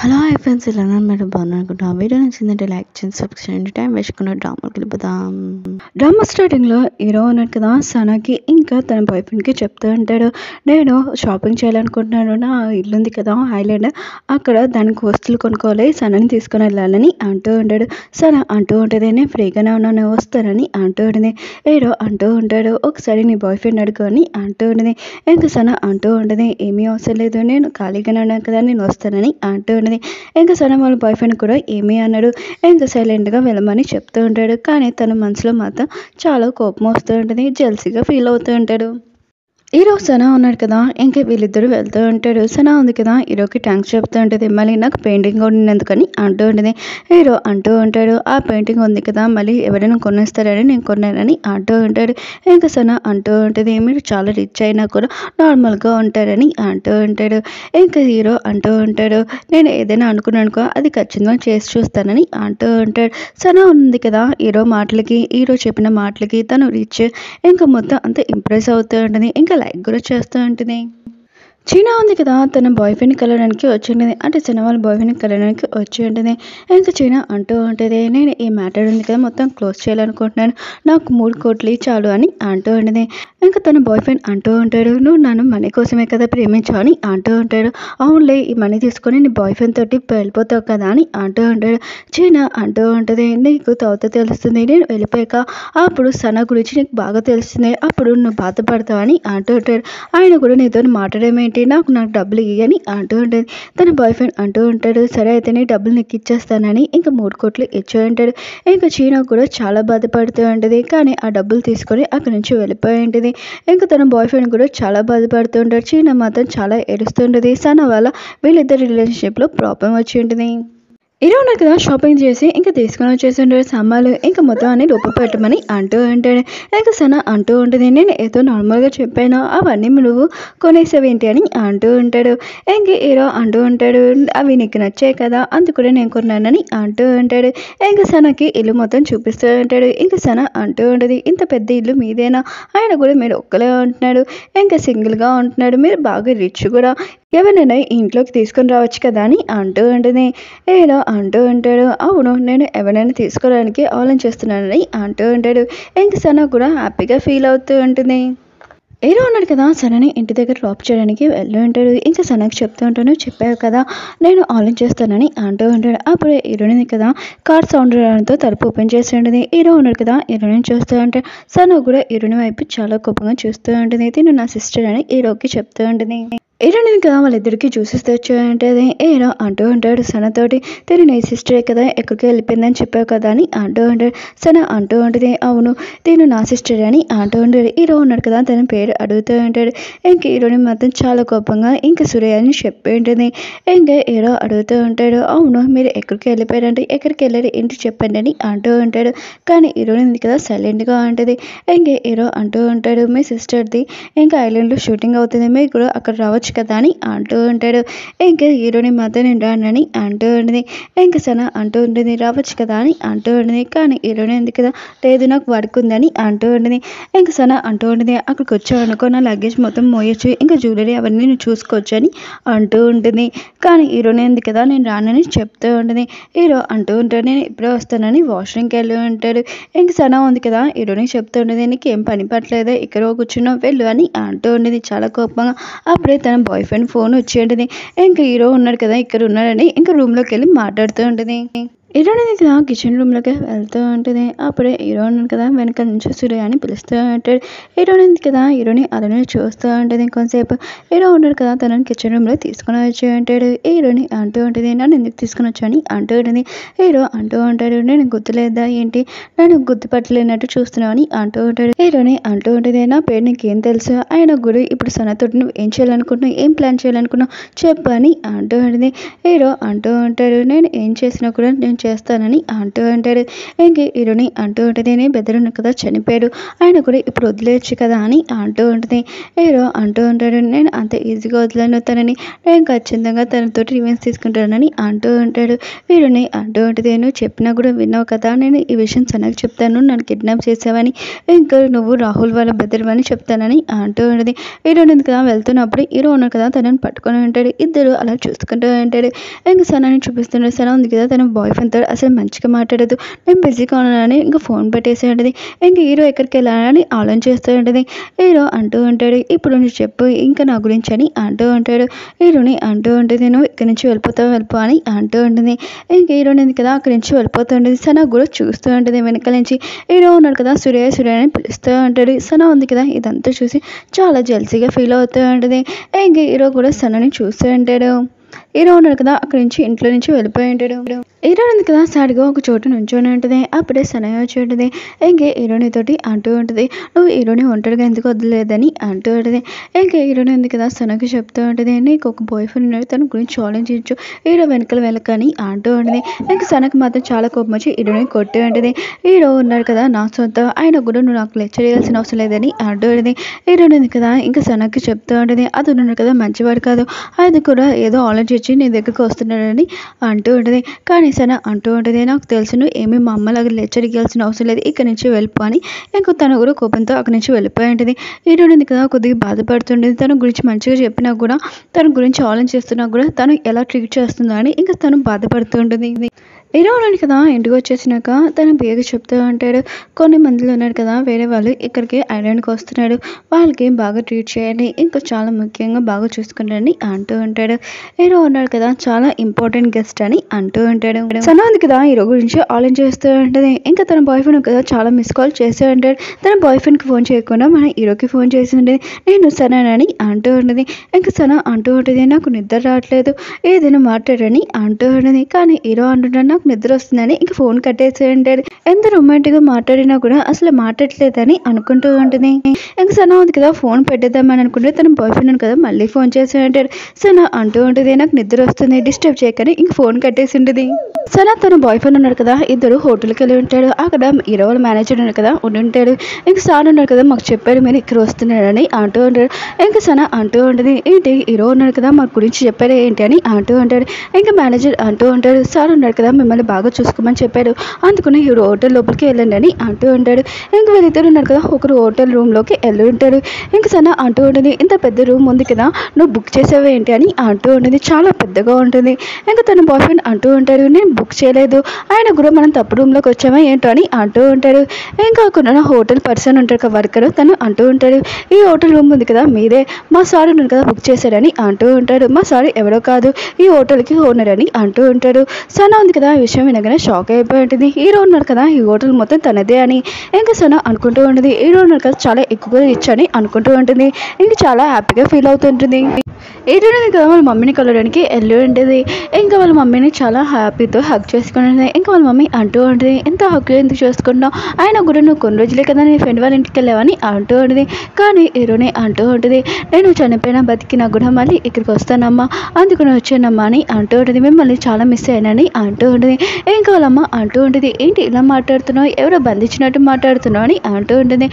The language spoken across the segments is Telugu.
హలో హాయ్ ఫ్రెండ్స్, ఇలా మీరు బాగున్నారు అనుకుంటా. వీడియో నచ్చిందంటే లైక్ చేయండి, సబ్స్క్రైబ్ చేయండి. టైం వేసుకున్న డ్రామాకి వెళ్ళిపోదాం. డ్రామా స్టార్టింగ్లో హీరో ఉన్నాడు కదా, సనాకి ఇంకా తన బాయ్ ఫ్రెండ్కి చెప్తూ ఉంటాడు, నేను షాపింగ్ చేయాలనుకుంటున్నాను, నా ఇల్లు ఉంది కదా ఐలాండ్, అక్కడ దానికి వస్తువులు కొనుక్కోవాలి, సనాని తీసుకొని వెళ్ళాలని అంటూ ఉంటాడు. సనా అంటూ ఉంటుంది, నేను ఫ్రీగానే ఉన్నాను వస్తానని అంటూ ఉంటుంది. హీరో అంటూ ఉంటాడు, ఒకసారి నీ బాయ్ ఫ్రెండ్ అడుగుని అంటూ ఉంటుంది. ఇంకా సనా అంటూ ఉంటుంది, ఏమీ అవసరం లేదు, నేను ఖాళీగానే ఉన్నాను కదా, నేను వస్తానని అంటూ ఉంటుంది. ఇంకా సనా వాళ్ళ బాయ్ ఫ్రెండ్ కూడా ఏమీ అన్నాడు, ఇంకా సైలెంట్గా వెళ్ళమని చెప్తూ ఉంటాడు. కానీ తన మనసులో మాత్రం చాలా కోపం వస్తూ ఉంటుంది, జెల్సీగా ఫీల్ అవుతూ ఉంటాడు. హీరో సనా ఉన్నాడు కదా, ఇంకా వీళ్ళిద్దరూ వెళ్తూ ఉంటాడు. సనా ఉంది కదా, హీరోకి థ్యాంక్స్ చెప్తూ ఉంటుంది, మళ్ళీ నాకు పెయింటింగ్ కొన్నందుకని అంటూ ఉంటుంది. హీరో అంటూ ఉంటాడు, ఆ పెయింటింగ్ ఉంది కదా, మళ్ళీ ఎవరైనా కొనేస్తారని నేను కొన్నానని అంటూ ఉంటాడు. ఇంకా సనా అంటూ ఉంటుంది, మీరు చాలా రిచ్ అయినా కూడా నార్మల్గా ఉంటారని అంటూ ఉంటాడు. ఇంకా హీరో అంటూ ఉంటాడు, నేను ఏదైనా అనుకున్నానుకో అది ఖచ్చితంగా చేసి చూస్తానని అంటూ ఉంటాడు. సనా ఉంది కదా, హీరో మాటలకి, హీరో చెప్పిన మాటలకి తను రిచ్ ఇంకా మొత్తం అంతా ఇంప్రెస్ అవుతూ ఉంటుంది, ఇంకా లైక్ కూడా చేస్తూ ఉంటుంది. చీనా ఉంది కదా, తన బాయ్ ఫ్రెండ్ని కలవడానికి వచ్చి ఉంటుంది, అంటే చిన్న వాళ్ళ బాయ్ ఫ్రెండ్ని కలవడానికి వచ్చి ఉంటుంది. ఇంకా చీనా అంటూ ఉంటుంది, నేను ఈ మ్యాటర్ ఉంది కదా మొత్తం క్లోజ్ చేయాలనుకుంటున్నాను, నాకు 3 కోట్లు చాలు అని అంటూ ఉంటుంది. ఇంకా తన బాయ్ ఫ్రెండ్ అంటూ ఉంటాడు, నువ్వు నన్ను మనీ కోసమే కదా ప్రేమించావు అని అంటూ ఉంటాడు. అవునులే, ఈ మనీ తీసుకొని నీ బాయ్ ఫ్రెండ్ తోటి వెళ్ళిపోతావు కదా అని అంటూ ఉంటాడు. చీనా అంటూ ఉంటుంది, నీకు తర్వాత తెలుస్తుంది, నేను వెళ్ళిపోయాక అప్పుడు సనా గురించి నీకు బాగా తెలుస్తుంది, అప్పుడు నువ్వు బాధపడతావు అని అంటూ ఉంటాడు. ఆయన కూడా నీతో మాట్లాడమేంటి, నాకు డబ్బులు ఇయ్యని అంటూ ఉంటుంది. తన బాయ్ ఫ్రెండ్ అంటూ ఉంటాడు, సరే అయితే నీ డబ్బులు నీకు ఇచ్చేస్తానని ఇంకా 3 కోట్లు ఇచ్చి ఉంటాడు. ఇంకా చీనా కూడా చాలా బాధపడుతూ ఉంటుంది, కానీ ఆ డబ్బులు తీసుకొని అక్కడి నుంచి వెళ్ళిపోయి ఉంటుంది. ఇంకా తన బాయ్ ఫ్రెండ్ కూడా చాలా బాధపడుతూ ఉంటాడు. చీనా మాత్రం చాలా ఏడుస్తుంటుంది, సనా వల్ల వీళ్ళిద్దరి రిలేషన్షిప్లో ప్రాబ్లం వచ్చి ఉంటుంది. హీరో ఉన్నారు కదా, షాపింగ్ చేసి ఇంకా తీసుకొని వచ్చేసి ఉంటాడు సామాన్లు, ఇంకా మొత్తం అన్ని రూప పెట్టమని అంటూ ఉంటాడు. ఇంకా సనా అంటూ ఉంటుంది, నేను ఏదో నార్మల్గా చెప్పాను, అవన్నీ నువ్వు కొనేసావేంటి అని అంటూ ఉంటాడు. ఇంక హీరో అంటూ ఉంటాడు, అవి నీకు నచ్చాయి కదా అందుకనే నేను కొన్నానని అంటూ ఉంటాడు. ఇంకా సనాకి ఇల్లు మొత్తం చూపిస్తూ ఉంటాడు. ఇంకా సనా అంటూ ఉంటుంది, ఇంత పెద్ద ఇల్లు మీదేనా, ఆయన కూడా మీరు ఒక్కలే ఉంటున్నాడు, ఇంకా సింగిల్గా ఉంటున్నాడు, మీరు బాగా రిచ్ కూడా, ఎవరినైనా ఇంట్లోకి తీసుకొని రావచ్చు కదా అని అంటూ ఉంటుంది. ఏదో అంటూ ఉంటాడు, అవును నేను ఎవరైనా తీసుకోవడానికి ఆలోచిస్తున్నానని అంటూ ఉంటాడు. ఇంక సనా కూడా హ్యాపీగా ఫీల్ అవుతూ ఉంటుంది. హీరో ఉన్నాడు కదా, సనని ఇంటి దగ్గర డ్రాప్ చేయడానికి వెళ్ళి ఉంటాడు. ఇంకా సనకి చెప్తూ ఉంటాను, చెప్పావు కదా నేను ఆలోచిస్తానని అంటూ ఉంటాడు. అప్పుడు హీరోని కదా కార్ సౌండ్ రావడంతో తలుపు ఓపెన్ చేసి ఉంటుంది. హీరో ఉన్నాడు కదా, హీరోని చూస్తూ ఉంటే సన కూడా హీరోని వైపు చాలా కోపంగా చూస్తూ ఉంటుంది. తిను నా సిస్టర్ అని హీరోకి చెప్తూ ఉంటుంది. హీరోని కదా వాళ్ళిద్దరికి జ్యూసెస్ తెచ్చి ఉంటుంది. హీరో అంటూ ఉంటాడు సనతోటి, తిను నీ సిస్టరే కదా ఎక్కడికి వెళ్ళిపోయిందని చెప్పావు కదా అని అంటూ ఉంటాడు. సన అంటూ ఉంటుంది, అవును తిను నా సిస్టర్ అని అంటూ ఉంటాడు. హీరో ఉన్నాడు కదా, తన పేరు అడుగుతూ ఉంటాడు. ఇంక హీరోని మాత్రం చాలా కోపంగా ఇంకా సూర్య అని చెప్పి ఉంటుంది. ఇంకా హీరో అడుగుతూ ఉంటాడు, అవును మీరు ఎక్కడికి వెళ్ళిపోయారంటే, ఎక్కడికి వెళ్ళారు ఏంటి చెప్పండి అని అంటూ ఉంటాడు. కానీ హీరోని ఉంది కదా సైలెంట్గా ఉంటుంది. ఇంకా హీరో అంటూ ఉంటాడు, మీ సిస్టర్ది ఇంకా ఐలాండ్లో షూటింగ్ అవుతుంది, మీరు కూడా అక్కడ రావచ్చు కదా అని అంటూ ఉంటాడు. ఇంకా హీరోని మాత్రం నేను రానని అంటూ ఉంటుంది. ఇంకా సన అంటూ ఉంటుంది, రావచ్చు కదా అని అంటూ ఉంటుంది. కానీ హీరోని ఉంది కదా, లేదు నాకు వర్క్ ఉందని అంటూ ఉంటుంది. ఇంకా సన అంటూ ఉంటుంది, అక్కడికి వచ్చావు అనుకో నా లగేజ్ మొత్తం మోయొచ్చు, ఇంకా జ్యువెలరీ అవన్నీ నేను చూసుకోవచ్చు అని అంటూ ఉంటుంది. కానీ హీరోని ఉంది కదా, నేను రానని చెప్తూ ఉంటుంది. హీరో అంటూ ఉంటాడు, నేను ఇప్పుడే వస్తానని వాష్రూమ్కి వెళ్ళి ఉంటాడు. ఇంక సన ఉంది కదా, హీరోని చెప్తూ ఉంటుంది, నీకు ఏం పని పట్టలేదు ఇక్కడ కూర్చున్నావు వెళ్ళు అని అంటూ ఉండేది చాలా కోపంగా. అప్పుడే తన బాయ్ ఫ్రెండ్ ఫోన్ వచ్చి ఉంటుంది. ఇంకా హీరో ఉన్నాడు కదా ఇక్కడ ఉన్నాడని ఇంకా రూమ్లోకి వెళ్ళి మాట్లాడుతూ ఉంటుంది. హీరోని కదా కిచెన్ రూమ్లోకి వెళ్తూ ఉంటుంది. అప్పుడే హీరో ఉన్నాడు కదా, వెనక నుంచి సూర్య అని పిలుస్తూ ఉంటాడు. హీరోని కదా, హీరోని అలానే చూస్తూ ఉంటుంది. కొంతసేపు హీరో ఉన్నాడు కదా, తనని కిచెన్ రూమ్లో తీసుకొని వచ్చి ఉంటాడు. హీరోని అంటూ ఉంటుంది, నన్ను ఎందుకు తీసుకొని వచ్చాని అంటూ ఉంటుంది. హీరో అంటూ ఉంటాడు, నేను గుర్తులేదా ఏంటి, నన్ను గుర్తుపట్టలేనట్టు చూస్తున్నావు అని అంటూ ఉంటాడు. హీరోని అంటూ ఉంటుంది, నా పేరు నీకేం తెలుసు, ఆయన గురి ఇప్పుడు సనతోటి నువ్వు ఏం చేయాలనుకుంటున్నావు, ఏం ప్లాన్ చేయాలనుకున్నావు చెప్పు అని అంటూ ఉంటుంది. హీరో అంటూ ఉంటాడు, నేను ఏం చేసినా కూడా నేను సహాయం చేస్తానని అంటూ ఉంటాడు. ఇంక హీరోని అంటూ ఉంటుంది, నేను బెదరును కదా చనిపోయాడు, ఆయన కూడా ఇప్పుడు వదిలేయచ్చు కదా అని అంటూ ఉంటుంది. హీరో అంటూ ఉంటాడు, నేను అంత ఈజీగా వదిలేను తనని, నేను ఖచ్చితంగా తనతో రివెంజ్ తీసుకుంటానని అంటూ ఉంటాడు. హీరోని అంటూ ఉంటుంది, నువ్వు చెప్పినా కూడా విన్నావు కదా, నేను ఈ విషయం సనకి చెప్తాను, నన్ను కిడ్నాప్ చేసావని, ఇంకా నువ్వు రాహుల్ వాళ్ళ బెదరు అని చెప్తానని అంటూ ఉంటుంది. హీరోని కదా వెళ్తున్నప్పుడు హీరో ఉన్నాడు కదా తనని పట్టుకొని ఉంటాడు. ఇద్దరు అలా చూసుకుంటూ ఉంటాడు. ఇంకా సనాని చూపిస్తున్నాడు. సన ఉంది కదా తన బాయ్ ఫ్రెండ్తో అసలు మంచిగా మాట్లాడదు, నేను బిజీగా ఉన్నానని ఇంకా ఫోన్ పెట్టేసి ఉంటుంది. ఇంక హీరో ఎక్కడికి వెళ్ళాలని ఆలోచిస్తూ ఉంటుంది. హీరో అంటూ ఉంటాడు, ఇప్పుడు నువ్వు చెప్పు ఇంకా నా గురించి అని అంటూ ఉంటాడు. హీరోని అంటూ ఉంటుంది, నువ్వు ఇక్కడి నుంచి వెళ్ళిపోతావు వెళ్ళిపో అని అంటూ ఉంటుంది. ఇంక హీరోని ఉంది కదా అక్కడి నుంచి వెళ్ళిపోతూ ఉంటుంది. సన కూడా చూస్తూ ఉంటుంది వెనకాల నుంచి. హీరో ఉన్నాడు కదా సూర్య అని పిలుస్తూ ఉంటాడు. సన ఉంది కదా ఇదంతా చూసి చాలా జల్సీగా ఫీల్ అవుతూ ఉంటుంది. ఇంక హీరో కూడా సనని చూస్తూ ఉంటాడు. హీరో ఉన్నాడు కదా అక్కడి నుంచి ఇంట్లో నుంచి వెళ్ళిపోయి ఉంటాడు. హీరో ఉంది కదా సాడిగా ఒక చోటు నుంచొని ఉంటుంది. అప్పుడే సనయ్య వచ్చి ఉంటుంది. ఇంకే హీరోని తోటి అంటూ ఉంటుంది, నువ్వు హీరోని ఒంటరిగా ఎందుకు వదిలేదని అంటూ ఉంటుంది. ఇంకే హీరోని ఉంది కదా సనకి చెప్తూ ఉంటుంది, నీకు ఒక బాయ్ ఫ్రెండ్ ఉన్నాడు, తన గురించి ఆలోచించు, హీరో వెనకల వెళ్ళకని అంటూ ఉంటుంది. ఇంక సనకి మాత్రం చాలా కోపం వచ్చి హీరోని కొట్టి ఉంటుంది. హీరో ఉన్నాడు కదా నా సొంత, ఆయన కూడా నువ్వు నాకు లెక్చర్ చేయాల్సిన అవసరం లేదని అంటూ ఉంటుంది. హీరోని ఉంది కదా ఇంకా సనకి చెప్తూ ఉంటుంది, అది ఉన్నాడు కదా మంచివాడు కాదు, అది కూడా ఏదో ఆలోచించి నీ దగ్గరికి వస్తున్నాడని అంటూ ఉంటుంది. కానీ సన అంటూ ఉంటుంది, నాకు తెలుసు నువ్వు ఏమీ మా అమ్మలాగా లెక్చర్ ఇవ్వాల్సిన అవసరం లేదు, ఇక్కడి నుంచి వెళ్ళిపో అని. ఇంకో తన కూడా కోపంతో అక్కడి నుంచి వెళ్ళిపోయి ఉంటుంది. హీరోని కదా కొద్దిగా బాధపడుతుండేది. తన గురించి మంచిగా చెప్పినా కూడా, తన గురించి ఆలోచిస్తున్నా కూడా తను ఎలా ట్రీట్ చేస్తుందో అని ఇంకా తను బాధపడుతూ ఉంటుంది. హీరో ఉన్నాడు కదా ఇంటికి వచ్చేసినాక తన బేగ చెప్తూ ఉంటాడు, కొన్ని మందిలో ఉన్నాడు కదా వేరే వాళ్ళు ఇక్కడికి ఐలాండ్కి వస్తున్నాడు, వాళ్ళకి బాగా ట్రీట్ చేయండి, ఇంకా చాలా ముఖ్యంగా బాగా చూసుకుంటారని అంటూ ఉంటాడు. హీరో ఉన్నాడు కదా చాలా ఇంపార్టెంట్ గెస్ట్ అని అంటూ ఉంటాడు. సన ఉంది కదా హీరో గురించి ఆలోచిస్తూ ఉంటుంది. ఇంకా తన బాయ్ ఫ్రెండ్ కదా చాలా మిస్ కాల్ చేస్తూ ఉంటాడు. తన బాయ్ ఫ్రెండ్కి ఫోన్ చేయకుండా మన హీరోకి ఫోన్ చేసి ఉంటుంది. నేను సనని అంటూ ఉంటుంది. ఇంకా సన అంటూ ఉంటుంది, నాకు నిద్ర రావట్లేదు, ఏదైనా మాట్లాడని అంటూ ఉంటుంది. కానీ హీరో అంటుంటాడు, నాకు నిద్ర వస్తుందని ఇంక ఫోన్ కట్టేసి ఉంటాడు. ఎంత రొమాంటిక్గా మాట్లాడినా కూడా అసలు మాట్లాడలేదని అనుకుంటూ ఉంటుంది. ఇంక సన ఉంది కదా ఫోన్ పెట్టేద్దామని అనుకుంటే తన బాయ్ ఫ్రెండ్ కదా మళ్ళీ ఫోన్ చేసి ఉంటాడు. సన అంటూ ఉంటుంది, నాకు నిద్ర వస్తుంది, డిస్టర్బ్ చేయకని ఇంక ఫోన్ కట్టేసి ఉంటుంది. సన తన బాయ్ ఫ్రెండ్ ఉన్నాడు కదా ఇద్దరు హోటల్కి వెళ్ళి ఉంటాడు. అక్కడ హీరో వాళ్ళ మేనేజర్ ఉన్నాడు కదా ఉండి ఉంటాడు. ఇంక సార్ ఉన్నాడు కదా మాకు చెప్పారు మీరు ఇక్కడ వస్తున్నాడని అంటూ ఉంటాడు. ఇంక సన అంటూ ఉంటుంది, ఏంటి హీరో ఉన్నాడు కదా మా గురించి చెప్పారు ఏంటి అని అంటూ ఉంటాడు. ఇంకా మేనేజర్ అంటూ ఉంటాడు, సార్ ఉన్నాడు కదా మిమ్మల్ని బాగా చూసుకోమని చెప్పాడు, అందుకని హీరో హోటల్ లోపలికి వెళ్ళండి అని అంటూ ఉంటాడు. ఇంక వీళ్ళిద్దరు ఉన్నారు కదా ఒకరు హోటల్ రూమ్లోకి వెళ్ళి ఉంటాడు. ఇంక సన అంటూ ఉంటుంది, ఇంత పెద్ద రూమ్ ఉంది కదా నువ్వు బుక్ చేసావు ఏంటి అని అంటూ ఉంటుంది, చాలా పెద్దగా ఉంటుంది. ఇంకా తన బాయ్ ఫ్రెండ్ అంటూ ఉంటాడు, నేను బుక్ చేయలేదు, ఆయన కూడా మనం తప్పు రూమ్లోకి వచ్చామా ఏంటో అని అంటూ ఉంటాడు. ఇంకా కొన్ని హోటల్ పర్సన్ ఉంటాడు కదా వర్కర్, తను అంటూ ఉంటాడు, ఈ హోటల్ రూమ్ ఉంది కదా మీదే, మా సార్ ఉన్నాడు కదా బుక్ చేశాడని అంటూ ఉంటాడు. మా సార్ ఎవరో కాదు ఈ హోటల్కి ఓనర్ అని అంటూ ఉంటాడు. సన ఉంది కదా ఈ విషయం వినగానే షాక్ అయిపోయి ఉంటుంది. హీరో ఉన్నాడు కదా ఈ హోటల్ మొత్తం తనదే అని. ఇంకా సన అనుకుంటూ ఉంటుంది, హీరో ఉన్నాడు కదా చాలా ఎక్కువగా ఇచ్చని అనుకుంటూ ఉంటుంది. ఇంక చాలా హ్యాపీగా ఫీల్ అవుతుంటుంది. హీరోని కదా వాళ్ళ మమ్మీని కలవడానికి వెళ్ళి ఉంటుంది. ఇంకా వాళ్ళ మమ్మీని చాలా హ్యాపీతో హక్ చేసుకుని ఉంటుంది. ఇంకా వాళ్ళ మమ్మీ అంటూ ఉంటుంది, ఎంత హక్ ఎందుకు చేసుకుంటున్నావు, ఆయన కూడా నువ్వు కొన్ని రోజులే కదా నీ ఫ్రెండ్ వాళ్ళ ఇంటికి వెళ్ళావని అంటూ ఉంటుంది. కానీ హీరోని అంటూ ఉంటుంది, నేను చనిపోయినా బతికినా కూడా మళ్ళీ ఇక్కడికి వస్తానమ్మా, అందుకని వచ్చానమ్మా అని అంటూ ఉంటుంది. మిమ్మల్ని చాలా మిస్ అయినని అంటూ ఉంటుంది. ఇంకా వాళ్ళమ్మ అంటూ ఉంటుంది, ఏంటి ఇలా మాట్లాడుతున్నావు, ఎవరో బంధించినట్టు మాట్లాడుతున్నావు అని అంటూ ఉంటుంది.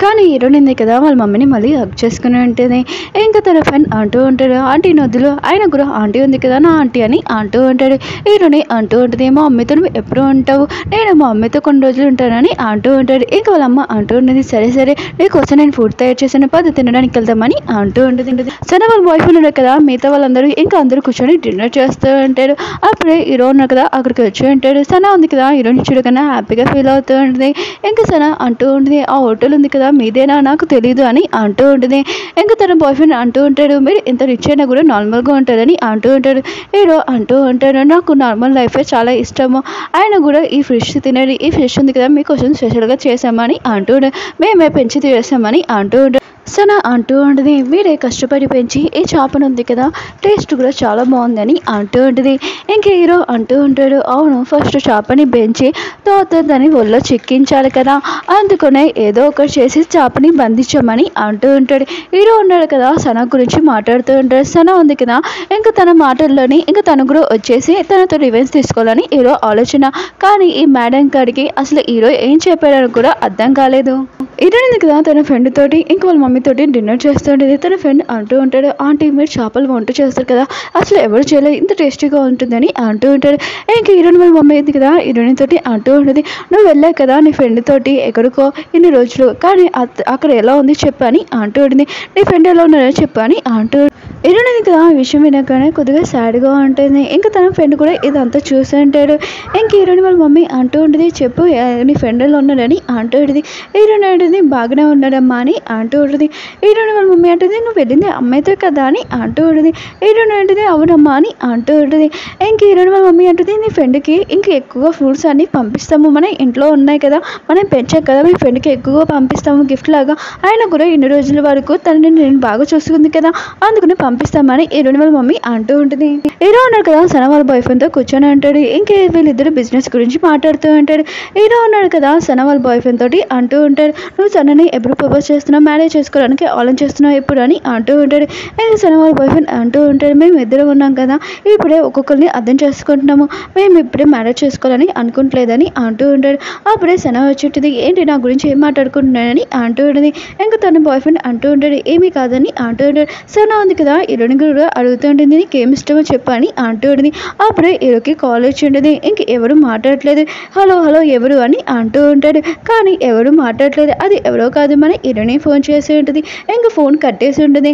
కానీ హీరోని ఉంది కదా వాళ్ళ మమ్మీని మళ్ళీ హక్ చేసుకుని ఉంటుంది. ఇంకా తన ఫ్రెండ్ అంటూ ఉంటాడు, ఆంటీ నొద్దులు, ఆయన కూడా ఆంటీ ఉంది కదా నా ఆంటీ అని అంటూ ఉంటాడు. హీరోని అంటూ ఉంటుంది, మా మమ్మీతో నువ్వు ఎప్పుడు ఉంటావు, నేను మా మమ్మీతో కొన్ని రోజులు ఉంటానని అంటూ ఉంటాడు. ఇంకా వాళ్ళ అమ్మ అంటూ ఉంటుంది, సరే సరే నీకోసం నేను ఫుడ్ తయారు చేసిన పది తినడానికి వెళ్దామని అంటూ ఉంటుంది. సరే వాళ్ళ బాయ్ ఫ్రెండ్ ఉన్నాడు కదా మిగతా వాళ్ళందరూ ఇంకా అందరూ కూర్చొని డిన్నర్ చేస్తూ ఉంటారు. అప్పుడే హీరో ఉన్నాడు కదా అక్కడికి వచ్చి ఉంటాడు. సన ఉంది కదా హీరోని చూడగానే హ్యాపీగా ఫీల్ అవుతూ ఉంటుంది. ఇంకా సన అంటూ ఉంటుంది, ఆ హోటల్ ఉంది కదా మీదేనా, నాకు తెలీదు అని అంటూ ఉంటుంది. ఇంకా తన బాయ్ ఫ్రెండ్ అంటూ ఉంటాడు, మీరు ఇంత రిచ్ అయినా కూడా నార్మల్గా ఉంటారని అంటూ ఉంటాడు. హీరో అంటూ ఉంటాడు, నాకు నార్మల్ లైఫే చాలా ఇష్టము, ఆయన కూడా ఈ ఫిష్ తినడు, ఈ ఫిష్ ఉంది కదా మీకోసం స్పెషల్గా చేసామని అంటూ మేమే పెంచి చేసామని అంటూ ఉంటాడు. సనా అంటూ ఉంటుంది, మీరే కష్టపడి పెంచి ఈ చేపను ఉంది కదా, టేస్ట్ కూడా చాలా బాగుందని అంటూ ఉంటుంది. ఇంక హీరో అంటూ ఉంటాడు, అవును ఫస్ట్ చేపని పెంచి తర్వాత దాన్ని ఒళ్ళో చిక్కించాలి కదా, అందుకనే ఏదో ఒకటి చేసి చేపని బంధించమని అంటూ ఉంటాడు. హీరో ఉన్నాడు కదా, సనా గురించి మాట్లాడుతూ ఉంటాడు. సనా ఉంది కదా, ఇంకా తన మాటల్లోని ఇంకా తను కూడా వచ్చేసి తనతో రివెంజ్ తీసుకోవాలని హీరో ఆలోచన. కానీ ఈ మేడం గారికి అసలు హీరో ఏం చెప్పాడని కూడా అర్థం కాలేదు. హీరోయిన్ కదా తన ఫ్రెండ్ తోటి ఇంకా వాళ్ళ మమ్మీ తోటి డిన్నర్ చేస్తుండేది. తన ఫ్రెండ్ అంటూ ఉంటాడు, ఆంటీ మీరు చేపలు వంట చేస్తారు కదా, అసలు ఎవరు చేయలేదు ఇంత టేస్టీగా ఉంటుందని అంటూ ఉంటాడు. ఇంకా హీరోయిన్ వాళ్ళ మమ్మీ అయింది కదా, హీరోయిన్ తోటి అంటూ ఉంటుంది, నువ్వు వెళ్ళావు కదా నీ ఫ్రెండ్ తోటి ఎక్కడికో ఇన్ని రోజులు, కానీ అక్కడ ఎలా ఉంది చెప్పు అని అంటూ ఉంటుంది. నీ ఫ్రెండ్ ఎలా ఉన్నారో చెప్పు అని అంటూ హీరోయిన్ కదా ఆ విషయం వినగానే కొద్దిగా సాడ్గా ఉంటుంది. ఇంకా తన ఫ్రెండ్ కూడా ఇదంతా చూసి ఉంటాడు. ఇంక హీరోయిన్ వాళ్ళ మమ్మీ అంటూ ఉంటుంది, చెప్పు నీ ఫ్రెండ్ ఎలా ఉన్నాడని అంటూ ఉంటుంది. హీరోయిన్ అంటుంది, బాగానే ఉన్నాడమ్మా అని అంటూ ఉంటుంది. హీరోయిన్ వాళ్ళ మమ్మీ అంటుంది, నువ్వు వెళ్ళింది అమ్మాయితో కదా అని అంటూ ఉంటుంది. హీరోయిన్ అంటుంది, అవునమ్మా అని అంటూ ఉంటుంది. ఇంక హీరోయిన్ వాళ్ళ మమ్మీ అంటుంది, నీ ఫ్రెండ్కి ఇంక ఎక్కువగా ఫ్రూట్స్ అన్ని పంపిస్తాము, మన ఇంట్లో ఉన్నాయి కదా మనం పెంచాం కదా, మీ ఫ్రెండ్కి ఎక్కువగా పంపిస్తాము గిఫ్ట్ లాగా, ఆయన కూడా ఇన్ని రోజుల వరకు తనని నేను బాగా చూసుకుంది కదా అందుకని పంపిస్తామని హీరోయిన్ వాళ్ళ మమ్మీ అంటూ ఉంటుంది. హీరో ఉన్నాడు కదా సనా వాళ్ళ బాయ్ ఫ్రెండ్ తో కూర్చొని అంటాడు. ఇంకే వీళ్ళిద్దరు బిజినెస్ గురించి మాట్లాడుతూ ఉంటాడు. హీరో ఉన్నాడు కదా సనా వాళ్ళ బాయ్ ఫ్రెండ్ తోటి అంటూ ఉంటాడు, నువ్వు సన్నని ఎప్పుడు ప్రపోజ్ చేస్తున్నావు, మ్యారేజ్ చేసుకోవడానికి ఆలోచిస్తున్నావు ఎప్పుడు అని అంటూ ఉంటాడు. ఇంకా సనా వాళ్ళ బాయ్ ఫ్రెండ్ అంటూ ఉంటాడు, మేము ఇద్దరు ఉన్నాం కదా ఇప్పుడే ఒక్కొక్కరిని అర్థం చేసుకుంటున్నాము, మేము ఇప్పుడే మ్యారేజ్ చేసుకోవాలని అనుకుంటలేదని అంటూ ఉంటాడు. అప్పుడే సనా వచ్చేటిది, ఏంటి నా గురించి ఏం మాట్లాడుకుంటున్నానని అంటూ ఉంటుంది. ఇంకా తన బాయ్ ఫ్రెండ్ అంటూ ఉంటాడు, ఏమీ కాదని అంటూ ఉంటాడు. సనా ఉంది కదా హీరోని కూడా అడుగుతూ ఉంటుంది, నీకు ఏమి ఇష్టమో చెప్పని అంటూ ఉంటుంది. అప్పుడే హీరోకి కాల్ వచ్చి ఉంటుంది. ఇంక ఎవరు మాట్లాడట్లేదు, హలో హలో ఎవరు అని అంటూ ఉంటాడు. కానీ ఎవరు మాట్లాడట్లేదు, అది ఎవరో కాదు మన హీరోని ఫోన్ చేసి ఉంటుంది. ఇంక ఫోన్ కట్టేసి ఉంటుంది.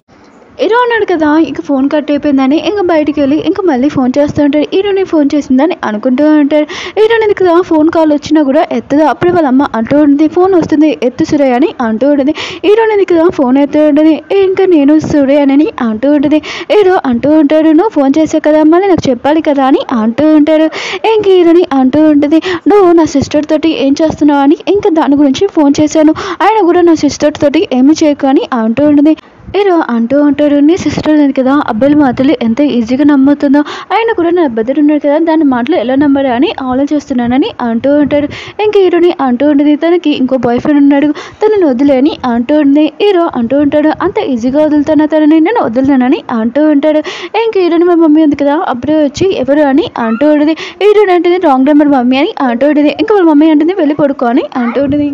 హీరో అన్నాడు కదా ఇక ఫోన్ కట్ అయిపోయిందని ఇంకా బయటికి వెళ్ళి ఇంకా మళ్ళీ ఫోన్ చేస్తూ ఉంటాడు. హీరోని ఫోన్ చేసిందని అనుకుంటూ ఉంటాడు. హీరోని కదా ఫోన్ కాల్ వచ్చినా కూడా ఎత్తదు. అప్పుడే వాళ్ళ అమ్మ అంటూ ఉంటుంది, ఫోన్ వస్తుంది ఎత్తు సూర్య అని అంటూ ఉంటుంది. హీరోని కదా ఫోన్ ఎత్తు ఉంటుంది. ఇంకా నేను సూర్య అని అంటూ ఉంటుంది. హీరో అంటూ ఉంటాడు, నువ్వు ఫోన్ చేసావు కదా మళ్ళీ నాకు చెప్పాలి కదా అని అంటూ ఉంటాడు. ఇంక హీరోని అంటూ ఉంటుంది, నువ్వు నా సిస్టర్ తోటి ఏం చేస్తున్నావు అని ఇంకా దాని గురించి ఫోన్ చేశాను, ఆయన కూడా నా సిస్టర్ తోటి ఏమి చేయకు అని అంటూ ఉంటుంది. హీరో అంటూ ఉంటాడు, నీ సిస్టర్ ఉంది కదా అబ్బాయిల మాటలు ఎంత ఈజీగా నమ్ముతుందో, ఆయన కూడా నా బద్దరు ఉన్నాడు కదా దాని మాటలు ఎలా నమ్మరా అని ఆలోచిస్తున్నానని అంటూ ఉంటాడు. ఇంక హీరోని అంటూ ఉంటుంది, తనకి ఇంకో బాయ్ ఫ్రెండ్ ఉన్నాడు తనని వదిలేని అంటూ ఉంటుంది. హీరో అంటూ ఉంటాడు, అంత ఈజీగా వదులుతానా తనని, నేను వదులుతానని అంటూ ఉంటాడు. ఇంక హీరోని మా మమ్మీ ఉంది కదా అప్పుడే వచ్చి ఎవరు అని అంటూ ఉంటుంది. హీరోని అంటుంది రాంగ్ నెంబర్ మమ్మీ అని అంటూ ఉంటుంది. ఇంకా వాళ్ళ మమ్మీ అంటుంది వెళ్ళి పడుకో అని అంటూ ఉంటుంది.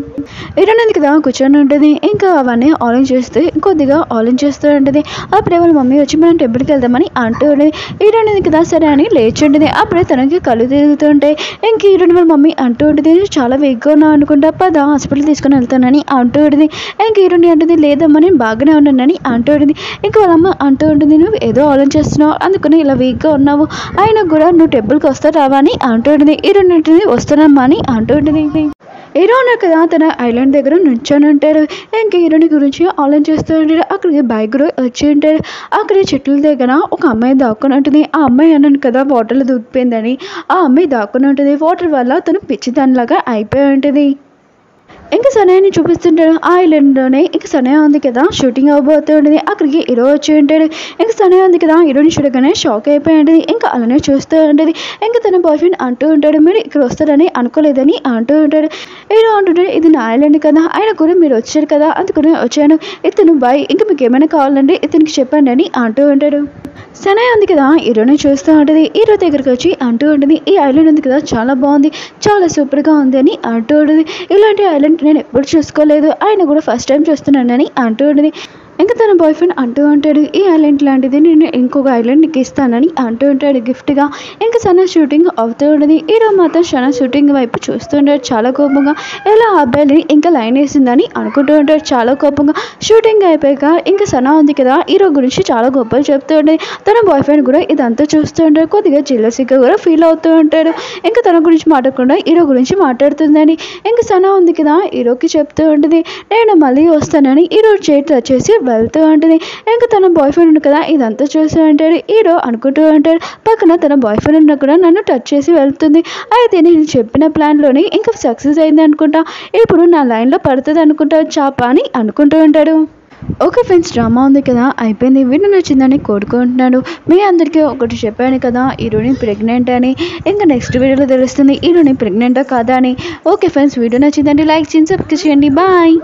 హీరోని ఉంది కదా కూర్చొని ఉంటుంది. ఇంకా అవన్నీ ఆలోచన చేస్తే కొద్దిగా చేస్తూ ఉంటుంది. అప్పుడే వాళ్ళ మమ్మీ వచ్చి మనం టెంపుల్కి వెళ్దామని అంటూ ఉండేది. హీరోయిన్ కదా సరే అని లేచి ఉంటుంది. అప్పుడే తనకి కళ్ళు తిరుగుతూ ఉంటాయి. ఇంక హీరోయిన్ వాళ్ళ మమ్మీ అంటూ ఉంటుంది, చాలా వీక్గా ఉన్నావు అనుకుంటా పద హాస్పిటల్ తీసుకొని వెళ్తానని అంటూ ఉంటుంది. ఇంక హీరోయిన్ అంటుంది, లేదమ్మా నేను బాగానే ఉన్నానని అంటూ ఉంటుంది. ఇంక వాళ్ళమ్మ అంటూ ఉంటుంది, నువ్వు ఏదో ఆలోచిస్తున్నావు అందుకని ఇలా వీక్గా ఉన్నావు, అయినా కూడా నువ్వు టెంపుల్కి వస్తా రావా అని అంటూ ఉంటుంది. హీరోయిన్ అంటుంది, వస్తానమ్మా అని అంటూ ఉంటుంది. హీరో ఉన్నారు కదా తన ఐలాండ్ దగ్గర నుంచొని ఉంటారు. ఇంకా హీరోని గురించి ఆలోచిస్తూ ఉంటాడు. అక్కడికి బైక్ కూడా వచ్చి ఉంటాడు. అక్కడ చెట్ల దగ్గర ఒక అమ్మాయి దాక్కుని ఉంటుంది. ఆ అమ్మాయి అన్నాను కదా వాటర్లో దూకిపోయిందని, ఆ అమ్మాయి దాక్కుని ఉంటుంది. వాటర్ వల్ల తను పిచ్చిదానిలాగా అయిపోయి ఉంటుంది. ఇంకా సనయాని చూపిస్తుంటాడు. ఆ ఐలాండ్లోనే ఇంకా సనయ ఉంది కదా షూటింగ్ అవ్వబోతూ ఉంటుంది. అక్కడికి హీరో వచ్చి ఉంటాడు. ఇంకా సనయ ఉంది కదా హీరోని చూడగానే షాక్ అయిపోయి ఉంటుంది. ఇంకా అలానే చూస్తూ ఉంటుంది. ఇంకా తన బాయ్ ఫ్రెండ్ అంటూ ఉంటాడు, మీరు ఇక్కడ వస్తారని అనుకోలేదని అంటూ ఉంటాడు. హీరో అంటుంటాడు, ఇది నా ఐలాండ్ కదా, ఆయన కూడా మీరు వచ్చారు కదా అందుకని వచ్చాను, ఇతను బాయ్ ఇంకా మీకు ఏమైనా కావాలంటే ఇతనికి చెప్పండి అని అంటూ ఉంటాడు. సనయ ఉంది కదా హీరోని చూస్తూ ఉంటుంది. హీరో దగ్గరికి వచ్చి అంటూ ఉంటుంది, ఈ ఐలాండ్ ఉంది కదా చాలా బాగుంది, చాలా సూపర్గా ఉంది అని అంటూ ఉంటుంది. ఇలాంటి ఐలాండ్ నేను ఎప్పుడు చూసుకోలేదు, ఆయన కూడా ఫస్ట్ టైం చూస్తున్నానని అంటూ ఉంటుంది. ఇంకా తన బాయ్ ఫ్రెండ్ అంటూ ఉంటాడు, ఈ ఐలాండ్ లాంటిది నేను ఇంకొక ఐలాండ్ నీకు ఇస్తానని అంటూ ఉంటాడు గిఫ్ట్గా. ఇంకా సన షూటింగ్ అవుతూ ఉంటుంది. హీరో మాత్రం సన షూటింగ్ వైపు చూస్తూ ఉంటాడు చాలా కోపంగా, ఎలా అబ్బాయిని ఇంకా లైన్ వేసిందని అనుకుంటూ ఉంటాడు చాలా కోపంగా. షూటింగ్ అయిపోయాక ఇంకా సన ఉంది కదా హీరో గురించి చాలా గొప్పలు చెప్తూ ఉంటుంది. తన బాయ్ ఫ్రెండ్ కూడా ఇదంతా చూస్తూ ఉంటాడు. కొద్దిగా జెలసీగా కూడా ఫీల్ అవుతూ ఉంటాడు. ఇంకా తన గురించి మాట్లాడకుండా హీరో గురించి మాట్లాడుతుందని ఇంకా సన ఉంది కదా హీరోకి చెప్తూ ఉంటుంది, నేను మళ్ళీ వస్తానని హీరో చేతి వచ్చేసి వెళ్తూ ఉంటుంది. ఇంకా తన బాయ్ ఫ్రెండ్ కదా ఇదంతా చూస్తూ ఉంటాడు. హీరో అనుకుంటూ ఉంటాడు, పక్కన తన బాయ్ ఫ్రెండ్ ఉన్నా కూడా నన్ను టచ్ చేసి వెళ్తుంది, అయితే నేను చెప్పిన ప్లాన్లోని ఇంకా సక్సెస్ అయింది అనుకుంటా, ఇప్పుడు నా లైన్లో పడుతుంది అనుకుంటా చాప అని అనుకుంటూ ఉంటాడు. ఓకే ఫ్రెండ్స్, డ్రామా ఉంది కదా, అయిపోయింది. వీడియో నచ్చిందని కోరుకుంటున్నాను. మీ అందరికీ ఒకటి చెప్పాను కదా, హీరోయిన్ ప్రెగ్నెంట్ అని. ఇంకా నెక్స్ట్ వీడియోలో తెలుస్తుంది హీరోయిన్ ప్రెగ్నెంటా కాదా అని. ఓకే ఫ్రెండ్స్, వీడియో నచ్చిందంటే లైక్ చేయండి, సబ్స్క్రైబ్ చేయండి. బాయ్.